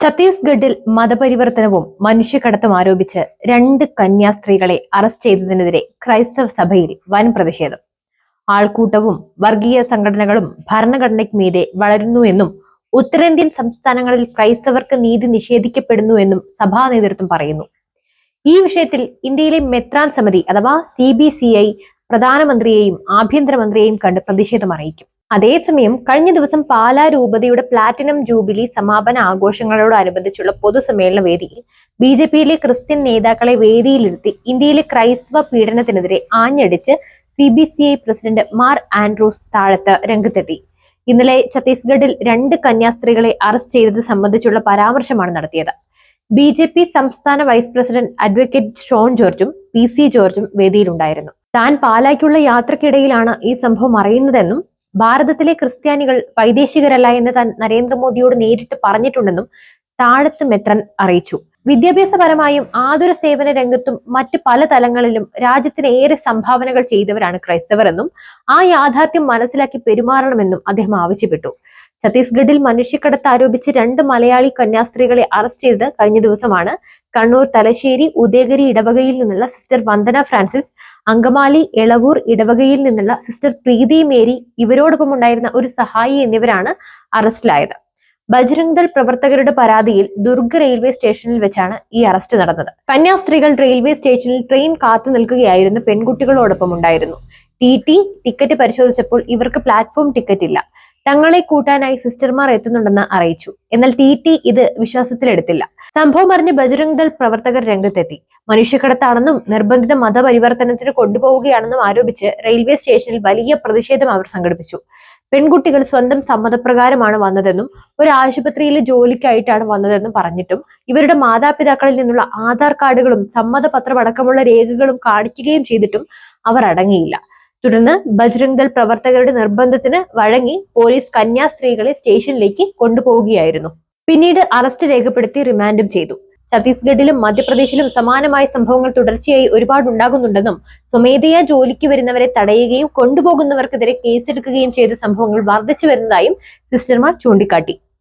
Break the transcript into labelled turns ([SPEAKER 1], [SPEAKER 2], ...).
[SPEAKER 1] ഛത്തീസ്ഗഡിൽ മതപരിവർത്തനവും മനുഷ്യക്കടത്തും ആരോപിച്ച് 2 കന്യാസ്ത്രീകളെ അറസ്റ്റ് ചെയ്തതിനെതിരെ ക്രൈസ്തവ സഭയിൽ വൻ പ്രതിഷേധം. ആൾക്കൂട്ടവും വർഗീയ സംഘടനകളും ഭരണഘടനയ്ക്ക് മീതെ വളരുന്നുവെന്നും ഉത്തരേന്ത്യൻ സംസ്ഥാനങ്ങളിൽ ക്രൈസ്തവർക്ക് നീതി നിഷേധിക്കപ്പെടുന്നു എന്നും സഭാ നേതൃത്വം പറയുന്നു. ഈ വിഷയത്തിൽ ഇന്ത്യയിലെ മെത്രാൻ സമിതി അഥവാ CBCI പ്രധാനമന്ത്രിയെയും ആഭ്യന്തരമന്ത്രിയെയും കണ്ട് പ്രതിഷേധം അറിയിക്കും. അതേസമയം കഴിഞ്ഞ ദിവസം പാലാ രൂപതയുടെ പ്ലാറ്റിനം ജൂബിലി സമാപന ആഘോഷങ്ങളോടനുബന്ധിച്ചുള്ള പൊതുസമ്മേളന വേദിയിൽ BJPയിലെ ക്രിസ്ത്യൻ നേതാക്കളെ വേദിയിലിരുത്തി ഇന്ത്യയിലെ ക്രൈസ്തവ പീഡനത്തിനെതിരെ ആഞ്ഞടിച്ച് CBCI പ്രസിഡന്റ് മാർ ആൻഡ്രൂസ് താഴത്ത് രംഗത്തെത്തി. ഇന്നലെ ഛത്തീസ്ഗഡിൽ 2 കന്യാസ്ത്രീകളെ അറസ്റ്റ് ചെയ്തത് സംബന്ധിച്ചുള്ള പരാമർശമാണ് നടത്തിയത്. BJP സംസ്ഥാന വൈസ് പ്രസിഡന്റ് അഡ്വക്കേറ്റ് ഷോൺ ജോർജും PC ജോർജും വേദിയിലുണ്ടായിരുന്നു. താൻ പാലായ്ക്കുള്ള യാത്രക്കിടയിലാണ് ഈ സംഭവം അറിയുന്നതെന്നും ഭാരതത്തിലെ ക്രിസ്ത്യാനികൾ വൈദേശികരല്ല എന്ന് താൻ നരേന്ദ്രമോദിയോട് നേരിട്ട് പറഞ്ഞിട്ടുണ്ടെന്നും താഴത്ത് മെത്രൻ അറിയിച്ചു. വിദ്യാഭ്യാസപരമായും ആതുര സേവന രംഗത്തും മറ്റ് പല തലങ്ങളിലും രാജ്യത്തിന് ഏറെ സംഭാവനകൾ ചെയ്തവരാണ് ക്രൈസ്തവർ എന്നും ആ യാഥാർത്ഥ്യം മനസ്സിലാക്കി പെരുമാറണമെന്നും അദ്ദേഹം ആവശ്യപ്പെട്ടു. ഛത്തീസ്ഗഡിൽ മനുഷ്യക്കടത്ത് ആരോപിച്ച് 2 മലയാളി കന്യാസ്ത്രീകളെ അറസ്റ്റ് ചെയ്തത് കഴിഞ്ഞ ദിവസമാണ്. കണ്ണൂർ തലശ്ശേരി ഉദയഗിരി ഇടവകയിൽ നിന്നുള്ള സിസ്റ്റർ വന്ദന ഫ്രാൻസിസ്, അങ്കമാലി എളവൂർ ഇടവകയിൽ നിന്നുള്ള സിസ്റ്റർ പ്രീതി മേരി, ഇവരോടൊപ്പം ഉണ്ടായിരുന്ന ഒരു സഹായി എന്നിവരാണ് അറസ്റ്റിലായത്. ബജ്രംഗ് ദൾ പ്രവർത്തകരുടെ പരാതിയിൽ ദുർഗ് റെയിൽവേ സ്റ്റേഷനിൽ വെച്ചാണ് ഈ അറസ്റ്റ് നടന്നത്. കന്യാസ്ത്രീകൾ റെയിൽവേ സ്റ്റേഷനിൽ ട്രെയിൻ കാത്തു നിൽക്കുകയായിരുന്ന പെൺകുട്ടികളോടൊപ്പം ഉണ്ടായിരുന്നു. ടിക്കറ്റ് പരിശോധിച്ചപ്പോൾ ഇവർക്ക് പ്ലാറ്റ്ഫോം ടിക്കറ്റ് ഇല്ല. തങ്ങളെ കൂട്ടാനായി സിസ്റ്റർമാർ എത്തുന്നുണ്ടെന്ന് അറിയിച്ചു. എന്നാൽ ഇത് വിശ്വാസത്തിലെടുത്തില്ല. സംഭവം അറിഞ്ഞ് ബജ്രംഗ് ദൾ പ്രവർത്തകർ രംഗത്തെത്തി. മനുഷ്യക്കടത്താണെന്നും നിർബന്ധിത മതപരിവർത്തനത്തിന് കൊണ്ടുപോവുകയാണെന്നും ആരോപിച്ച് റെയിൽവേ സ്റ്റേഷനിൽ വലിയ പ്രതിഷേധം അവർ സംഘടിപ്പിച്ചു. പെൺകുട്ടികൾ സ്വന്തം സമ്മതപ്രകാരമാണ് വന്നതെന്നും ഒരു ആശുപത്രിയിലെ ജോലിക്കായിട്ടാണ് വന്നതെന്നും പറഞ്ഞിട്ടും ഇവരുടെ മാതാപിതാക്കളിൽ നിന്നുള്ള ആധാർ കാർഡുകളും സമ്മതപത്രം അടക്കമുള്ള രേഖകളും കാണിക്കുകയും ചെയ്തിട്ടും അവർ അടങ്ങിയില്ല. തുടർന്ന് ബജ്രംഗ് ദൾ പ്രവർത്തകരുടെ നിർബന്ധത്തിന് വഴങ്ങി പോലീസ് കന്യാസ്ത്രീകളെ സ്റ്റേഷനിലേക്ക് കൊണ്ടുപോവുകയായിരുന്നു. പിന്നീട് അറസ്റ്റ് രേഖപ്പെടുത്തി റിമാൻഡും ചെയ്തു. ഛത്തീസ്ഗഡിലും മധ്യപ്രദേശിലും സമാനമായ സംഭവങ്ങൾ തുടർച്ചയായി ഒരുപാടുണ്ടാകുന്നുണ്ടെന്നും സ്വമേധയാ ജോലിക്ക് വരുന്നവരെ തടയുകയും കൊണ്ടുപോകുന്നവർക്കെതിരെ കേസെടുക്കുകയും ചെയ്ത സംഭവങ്ങൾ വർദ്ധിച്ചു വരുന്നതായും സിസ്റ്റർമാർ ചൂണ്ടിക്കാട്ടി.